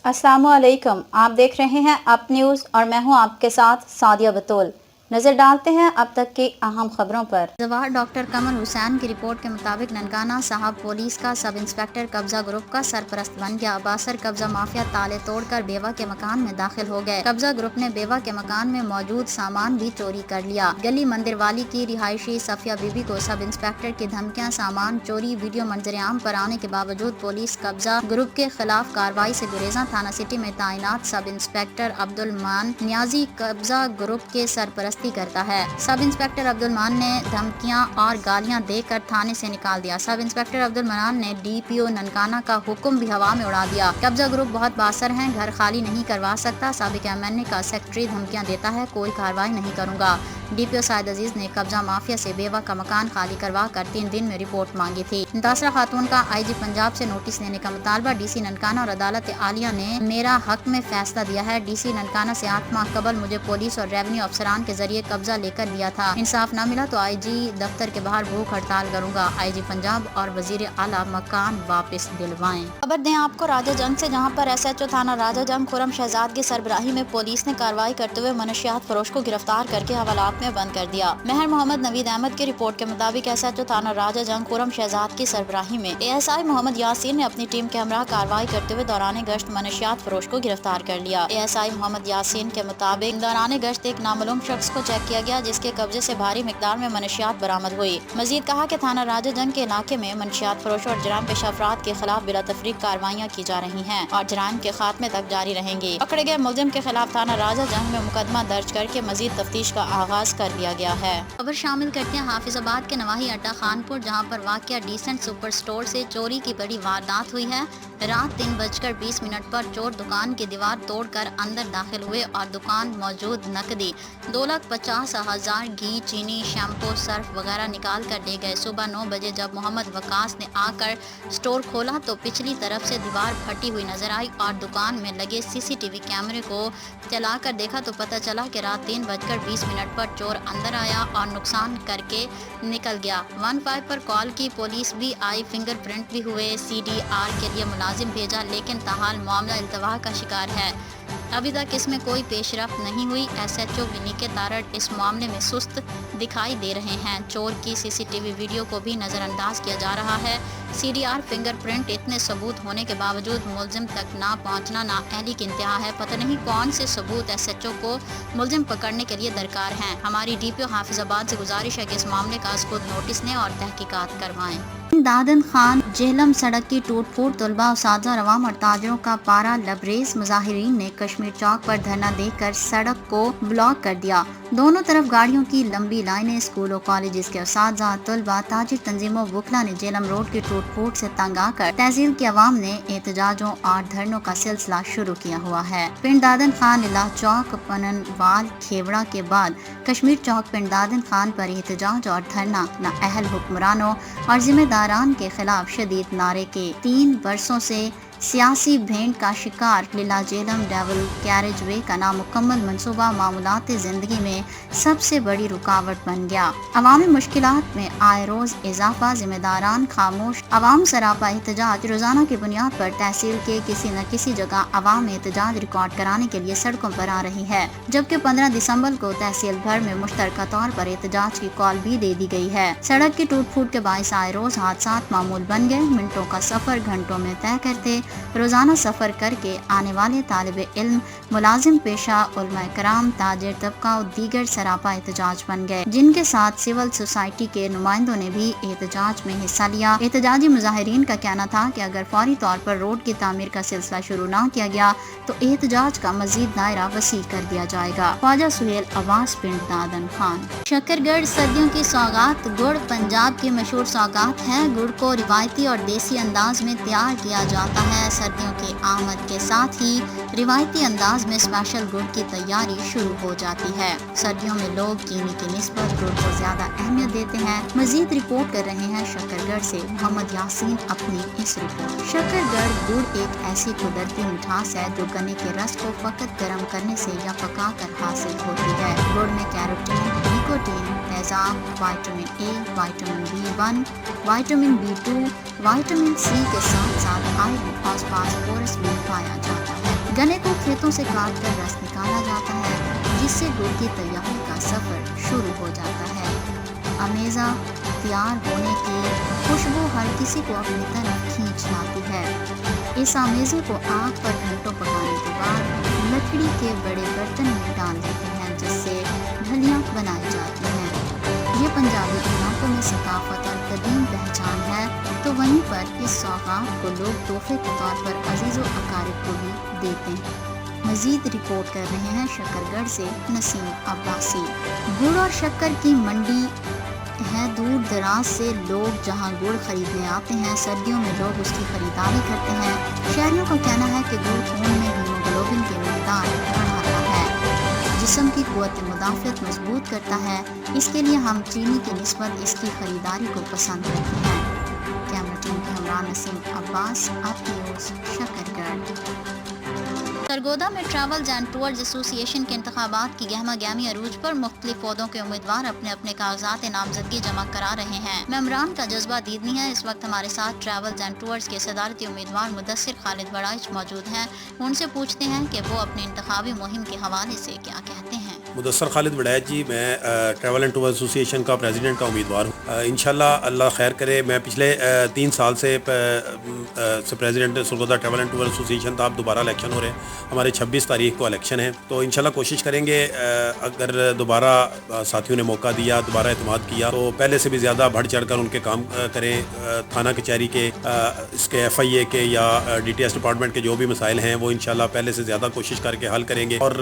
अस्सलामुअलैकुम, आप देख रहे हैं अप न्यूज़ और मैं हूं आपके साथ सादिया बतूल। नजर डालते हैं अब तक की अहम खबरों पर। जवाहर डॉक्टर कमर हुसैन की रिपोर्ट के मुताबिक ननकाना साहब पुलिस का सब इंस्पेक्टर कब्जा ग्रुप का सरपरस्त बन गया। बासर कब्जा माफिया ताले तोड़कर बेवा के मकान में दाखिल हो गए। कब्जा ग्रुप ने बेवा के मकान में मौजूद सामान भी चोरी कर लिया। गली मंदिर वाली की रिहायशी सफिया बीबी को सब इंस्पेक्टर की धमकियां, सामान चोरी, वीडियो मंजर-ए-आम पर आने के बावजूद पुलिस कब्जा ग्रुप के खिलाफ कार्रवाई से गुरेजा थाना सिटी में तैनात सब इंस्पेक्टर अब्दुल मान नियाजी कब्जा ग्रुप के सरपरस्ती करता है। सब इंस्पेक्टर अब्दुल मान ने धमकियां और गालियां देकर थाने से निकाल दिया। सब इंस्पेक्टर अब्दुल मनान ने डीपीओ ननकाना का हुक्म भी हवा में उड़ा दिया। कब्जा ग्रुप बहुत बासर है, घर खाली नहीं करवा सकता। साबिक एमएनए का सेक्रेटरी धमकियां देता है, कोई कार्रवाई नहीं करूंगा। डीपीओ साइद अजीज ने कब्जा माफिया से बेवा का मकान खाली करवा कर 3 दिन में रिपोर्ट मांगी थी। मुतासरा खातून का आईजी पंजाब से नोटिस लेने का मुतालबा। डीसी ननकाना और अदालत आलिया ने मेरा हक में फैसला दिया है। डीसी ननकाना से 8 माह कबल मुझे पुलिस और रेवेन्यू अफसरान के जरिए कब्जा लेकर लिया था। इंसाफ न मिला तो आईजी दफ्तर के बाहर भूख हड़ताल करूंगा। आईजी पंजाब और वजीर आला मकान वापस दिलवाएं। खबर दें आपको राजा जंग से, जहां पर एसएचओ थाना राजा जंग खुरम शहजाद की सरबराही में पुलिस ने कार्रवाई करते हुए मनशियात फरोश को गिरफ्तार करके हवालात में बंद कर दिया। महर मोहम्मद नवीद अहमद की रिपोर्ट के मुताबिक एसएचओ थाना राजा जंग खुरम शहजाद की सरबराही में एएसआई मोहम्मद यासीन ने अपनी टीम के हमरा कार्रवाई करते हुए दौरान गश्त मनशियात फरोश को गिरफ्तार कर लिया। एएसआई मोहम्मद यासीन के मुताबिक दौरान गश्त एक नामालूम शख्स को चेक किया गया, जिसके कब्जे से भारी मिकदार में मनशियात बरामद हुई। मजीद कहा कि थाना राजा जंग के इलाके में मनशियात फरोश और जराम पेश अफराद के खिलाफ बिला तफरीक कार्रवाइयाँ की जा रही हैं और जराइम के खात्मे तक जारी रहेंगी। पकड़े गए मुलजिम के खिलाफ थाना राजा जंग में मुकदमा दर्ज करके मजीद तफ्तीश का आगाज कर दिया गया है। खबर शामिल करते हैं हाफिजाबाद के नवाही अड्डा खानपुर, जहां पर वाकया डिसेंट सुपर स्टोर से चोरी की बड़ी वारदात हुई है। रात 3:20 पर चोर दुकान की दीवार तोड़कर अंदर दाखिल हुए और दुकान मौजूद नकदी 2,50,000 घी, चीनी, शैम्पू, सर्फ वगैरह निकाल कर ले गए। सुबह 9 बजे जब मोहम्मद वकास ने आकर स्टोर खोला तो पिछली तरफ से दीवार फटी हुई नजर आई और दुकान में लगे सीसीटीवी कैमरे को चलाकर देखा तो पता चला कि रात 3:20 पर चोर अंदर आया और नुकसान करके निकल गया। 15 पर कॉल की, पुलिस भी आई, फिंगरप्रिंट भी हुए, सीडीआर के लिए मुलाजिम भेजा, लेकिन ताहाल मामला इल्तवा का शिकार है। अभी तक इसमें कोई पेशरफ्त नहीं हुई। एसएचओ विनी के तारड़ इस मामले में सुस्त दिखाई दे रहे हैं। चोर की सीसीटीवी वीडियो को भी नज़रअंदाज किया जा रहा है। सीडीआर, फिंगरप्रिंट, इतने सबूत होने के बावजूद मुलजिम तक ना पहुंचना नाअहली की इंतहा है। पता नहीं कौन से सबूत एसएचओ को मुलजिम पकड़ने के लिए दरकार हैं। हमारी डीपीओ हाफिजाबाद से गुजारिश है कि इस मामले का खुद नोटिस लें और तहकीकात करवाएं। दादन खान जेहलम सड़क की टूट फूट, तलबा, उस्ताद, अवाम और ताजरों का पारा लबरेज। मुजाहिरीन ने कश्मीर चौक पर धरना देकर सड़क को ब्लॉक कर दिया। दोनों तरफ गाड़ियों की लंबी लाइनें। स्कूलों, कॉलेजेस के उस्ताद, तलबा, ताजिर तंजीमों, वकला ने जेहलम रोड की टूट फूट से तंग आकर तहसील की अवाम ने एहतजाजों और धरनों का सिलसिला शुरू किया हुआ है। पिंड दादन खान, इलाह चौक, पननवाल, खेवड़ा के बाद कश्मीर चौक पिंड दादन खान पर एहतजाज और धरना नाअहल हुक्मरानों और जिम्मेदारान के खिलाफ शदीद नारे के 3 बरसों से सियासी भेंट का शिकार लीला जेहलम डेवल कैरेज वे का नामुकम्मल मंसूबा मामूलात जिंदगी में सबसे बड़ी रुकावट बन गया। अवामी मुश्किलात में आए रोज इजाफा, जिम्मेदारान खामोश, अवाम सरापा एहतजाज। रोजाना की बुनियाद पर तहसील के किसी न किसी जगह अवाम एहतजाज रिकॉर्ड कराने के लिए सड़कों पर आ रही है, जबकि 15 दिसंबर को तहसील भर में मुश्तरका तौर पर एहतजाज की कॉल भी दे दी गई है। सड़क की टूट फूट के बायस आए रोज हादसा मामूल बन गए। मिनटों का सफर घंटों में तय करते रोजाना सफर करके आने वाले तालिब इल्म, मुलाजिम पेशा, उलमा कराम, ताजिर तबका और दीगर सरापा एहतजाज बन गए, जिनके साथ सिविल सोसाइटी के नुमाइंदों ने भी एहतजाज में हिस्सा लिया। एहतजाजी मुजाहिरीन का कहना था कि अगर फौरी तौर पर रोड की तामीर का सिलसिला शुरू न किया गया तो एहतजाज का मजीद दायरा वसी कर दिया जाएगा। ख्वाजा सुहेल अब्बास, पिंड दादन खान। शक्करगढ़ सर्दियों की सौगात। गुड़ पंजाब की मशहूर सौगात है। गुड़ को रिवायती और देसी अंदाज में तैयार किया जाता है। सर्दियों की आमद के साथ ही रिवायती अंदाज में स्पेशल गुड़ की तैयारी शुरू हो जाती है। सर्दियों में लोग चीनी की निस्बत गुड़ को ज्यादा अहमियत देते हैं। मजीद रिपोर्ट कर रहे हैं शक्करगढ़ से मोहम्मद यासीन अपनी इस रिपोर्ट। शक्करगढ़ गुड़ एक ऐसी कुदरती मिठास है जो गन्ने के रस को फकत गर्म करने से या पका कर हासिल होती है। गुड़ में कैरोटीन, निकोटीन, तेजाब, vitamin A, vitamin B1, vitamin B2, vitamin C के साथ साथ आयरन और फास्फोरस भी पाया जाता है। गन्ने को खेतों से काट कर रस निकाला जाता है, जिससे गुड़ की तैयारी का सफर शुरू हो जाता है। अमेज़ा तैयार होने की खुशबू हर किसी को अपनी तरफ खींच लाती है। इस अमेज़े को आग पर घंटों पकाने के बाद लकड़ी के बड़े बर्तन में डाल देते हैं, जिससे ढलियाँ बनाई जाती हैं। ये पंजाबी इलाकों में सकाफत और कदीम पहचान है, तो वहीं पर इस सौगात को लोग तोहफे के तौर पर अजीज़ व अकारिब को भी देते हैं। मज़ीद रिपोर्ट कर रहे हैं शकरगढ़ से नसीम अब्बासी। गुड़ और शक्कर की मंडी है दूर दराज से लोग जहां गुड़ खरीदने आते हैं, सर्दियों में लोग उसकी खरीदारी करते हैं। शहरियों का कहना है कि गुड़ खून में हीमोग्लोबिन की मिकदार बढ़ाता है, जिस्म की क़ुव्वत मुदाफ़त मजबूत करता है। इसके लिए हम चीनी की निस्बत इसकी खरीदारी को पसंद करते हैं। कैमरा टीम के हमरा नसीम अब्बास, आप न्यूज़ शकरगढ़। सरगोदा में ट्रैवल्स एंड टूर्स एसोसिएशन के इंतखाबात की गहमा गहमी अरूज पर मुख्तलिफ पौधों के उम्मीदवार अपने अपने कागजात नामजदगी जमा करा रहे हैं। मेम्बरान का जज्बा दीदनी है। इस वक्त हमारे साथ ट्रैवल्स एंड टूर्स के सदारती उम्मीदवार मुदस्सिर खालिद बड़ाइच मौजूद हैं। उनसे पूछते हैं कि वो अपनी इंतखाबी मुहिम के हवाले से क्या कहते हैं। मुदस्सिर खालिद बड़ाइच जी, मैं ट्रैवल एंड टूर एसोसिएशन का प्रेसिडेंट का उम्मीदवार हूँ। इंशाल्लाह अल्लाह खैर करे। मैं पिछले 3 साल से president Sargodha travel and tour association था। अब दोबारा इलेक्शन हो रहे हैं, हमारे 26 तारीख को इलेक्शन है, तो इंशाल्लाह कोशिश करेंगे अगर दोबारा साथियों ने मौका दिया, दोबारा एतमाद किया, तो पहले से भी ज़्यादा बढ़ चढ़ कर उनके काम करें। थाना कचहरी के, इसके FIA के या DTS डिपार्टमेंट के जो भी मसाइल हैं वो इंशाल्लाह पहले से ज़्यादा कोशिश करके हल करेंगे। और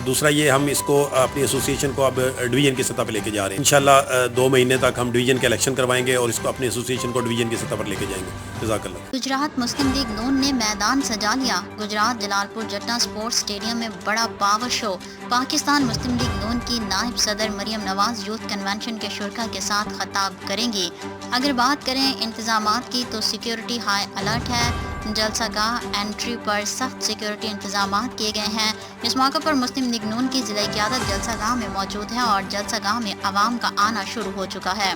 दूसरा ये, हम इसको अपनी एसोसिएशन को अब डिवीज़न की सतह पर लेके जा रहे हैं। इंशाल्लाह 2 महीने तक हम डिवीज़न के इलेक्शन करवाएंगे और इसको अपनी एसोसिएशन को डिवीज़न की सतह पर लेके जाएंगे। जज़ाकल्लाह। गुजरात मुस्लिम लीग नून ने मैदान सजा लिया। गुजरात जलालपुर जट्टा स्पोर्ट्स स्टेडियम में बड़ा पावर शो। पाकिस्तान मुस्लिम लीग नून की नायब सदर मरियम नवाज यूथ कन्वेंशन के शुरका के साथ खताब करेंगी। अगर बात करें इंतजामात की, तो सिक्योरिटी हाई अलर्ट है। जलसागाह एंट्री पर सख्त सिक्योरिटी इंतजामात किए गए हैं। इस मौके पर मुस्लिम लीग नून की ज़िला क़यादत जलसागाह में मौजूद है और जलसागाह में आवाम का आना शुरू हो चुका है।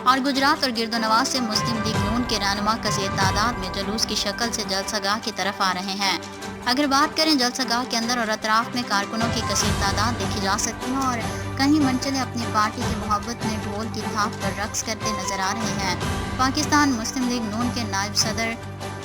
और गुजरात और गिरदोनवाज से मुस्लिम लीग नून के रहनुमा कसीर तादाद में जुलूस की शक्ल से जलसागाह की तरफ आ रहे हैं। अगर बात करें जलसागाह के अंदर और अतराफ में, कारकुनों की कसीर तादाद देखी जा सकती है और कहीं मंचले अपनी पार्टी की मोहब्बत में ढोल की थाप पर रक्स करते नजर आ रहे हैं। पाकिस्तान मुस्लिम लीग नून के नायब सदर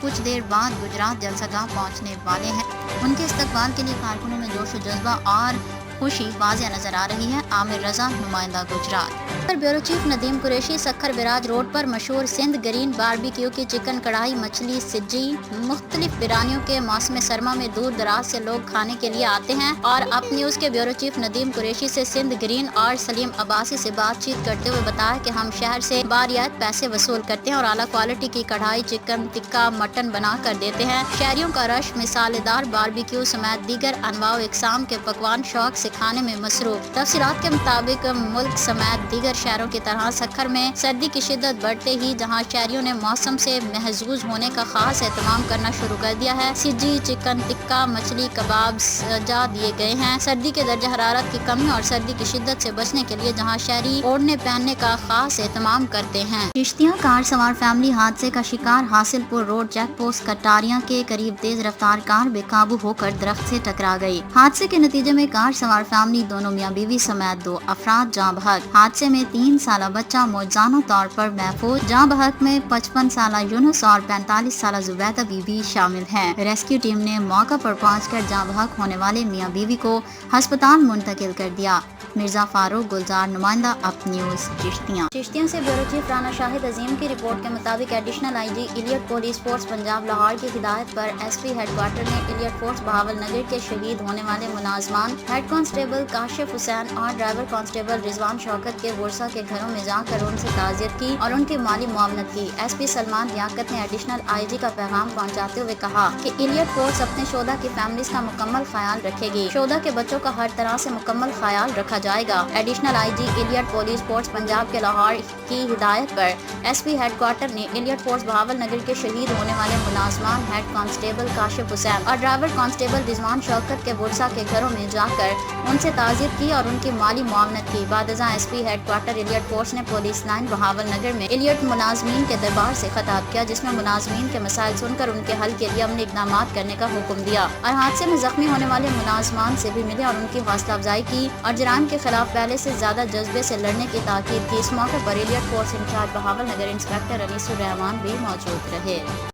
कुछ देर बाद गुजरात जलसागाह पहुंचने वाले हैं। उनके इस्तकबाल के लिए कारकुनों में जोश व जज्बा और खुशी वाज़ेह नजर आ रही है। आमिर रजा, नुमाइंदा Gujrat. Bureau chief Nadeem Qureshi Sukkur barrage road पर मशहूर सिंध ग्रीन बारबेक्यू की चिकन कढ़ाई, मछली, सिज्जी, मुख्तलिफ बिरानियों के मौसम सरमा में दूर दराज से लोग खाने के लिए आते हैं। और अप न्यूज़ के ब्यूरो चीफ नदीम कुरैशी से सिंध ग्रीन और सलीम अब्बासी से बातचीत करते हुए बताया कि हम शहर से बारियात पैसे वसूल करते हैं और आला क्वालिटी की कढ़ाई, चिकन टिक्का, मटन बना कर देते हैं। शहरियों का रश मिसालेदार बारबेक्यू समेत दीगर अनवाओ इकसाम के पकवान शौक से खाने में मसरूफ। तफसीरात के मुताबिक मुल्क समेत दीगर शहरों की तरह सक्खर में सर्दी की शिद्दत बढ़ते ही जहां शहरियों ने मौसम से महजूज होने का खास एहतमाम करना शुरू कर दिया है। सिज्जी, चिकन टिक्का, मछली, कबाब सजा दिए गए हैं। सर्दी के दर्जा हरारत की कमी और सर्दी की शिद्दत से बचने के लिए जहां शहरी ओढ़ने पहनने का खास एहतमाम करते हैं। चिश्तियां कार सवार फैमिली हादसे का शिकार। Hasilpur road check post Kataria के करीब तेज रफ्तार कार बेकाबू होकर दरख्त से टकरा गई। हादसे के नतीजे में कार सवार फैमिली, दोनों मियां बीवी समेत 2 अफराद जाँ बहक। हादसे में 3 साला बच्चा मौजाना तौर पर महफूज। जाँ बहक में 55 साला यूनुस और 45 साला जुबैदा बीबी शामिल हैं। रेस्क्यू टीम ने मौका पर पहुंचकर जाँ बहक होने वाले मियां बीवी को अस्पताल मुंतकिल कर दिया। मिर्जा फारूक गुलजार, नुमाइंदा अप न्यूज़ चिश्तियाँ से ब्यूरो चीफ राना शाहिद अजीम की रिपोर्ट के मुताबिक additional IG elite police force Punjab Lahore की हिदायत पर SP हेडक्वार्टर ने इलियट फोर्स बहावल नगर के शहीद होने वाले मुलाजमान हेड कांस्टेबल काशिफ हुसैन और ड्राइवर कांस्टेबल रिजवान शौकत के वर्षा के घरों में जाकर उनसे ताज़ियत की और उनकी माली मुआवनत की। SP सलमान लियाकत ने एडिशनल IG का पैगाम पहुँचाते हुए कहा कि इलियट फोर्स अपने शोधा की फैमिलीज का मुकम्मल ख्याल रखेगी। शोधा के बच्चों का हर तरह से मुकम्मल ख्याल रखा जाएगा। Additional IG elite police force Punjab के लाहौर की हिदायत पर SP हेडक्वार्टर ने इलियट फोर्स बहावल नगर के शहीद होने वाले मुलाजमान हेड कांस्टेबल काशिफ हुसैन और ड्राइवर कांस्टेबल रिजवान शौकत के वर्षा के घरों में जाकर ان سے تعزیت کی اور ان کی مالی معاونت کی۔ بعد ازاں S P headquarter elite force نے پولیس لائن بہاول نگر میں ایلیٹ ملازمین کے دربار سے خطاب کیا، جس میں ملازمین کے مسائل سن کر ان کے حل کے لیے عملی اقدامات کرنے کا حکم دیا اور حادثے میں زخمی ہونے والے ملازمان سے بھی ملے اور ان کی حوصلہ افزائی کی اور جرائم کے خلاف پہلے سے زیادہ جذبے سے لڑنے کی تاکید کی۔ اس موقع پر elite force incharge Bahawalnagar inspector Anees ur Rehman بھی موجود رہے۔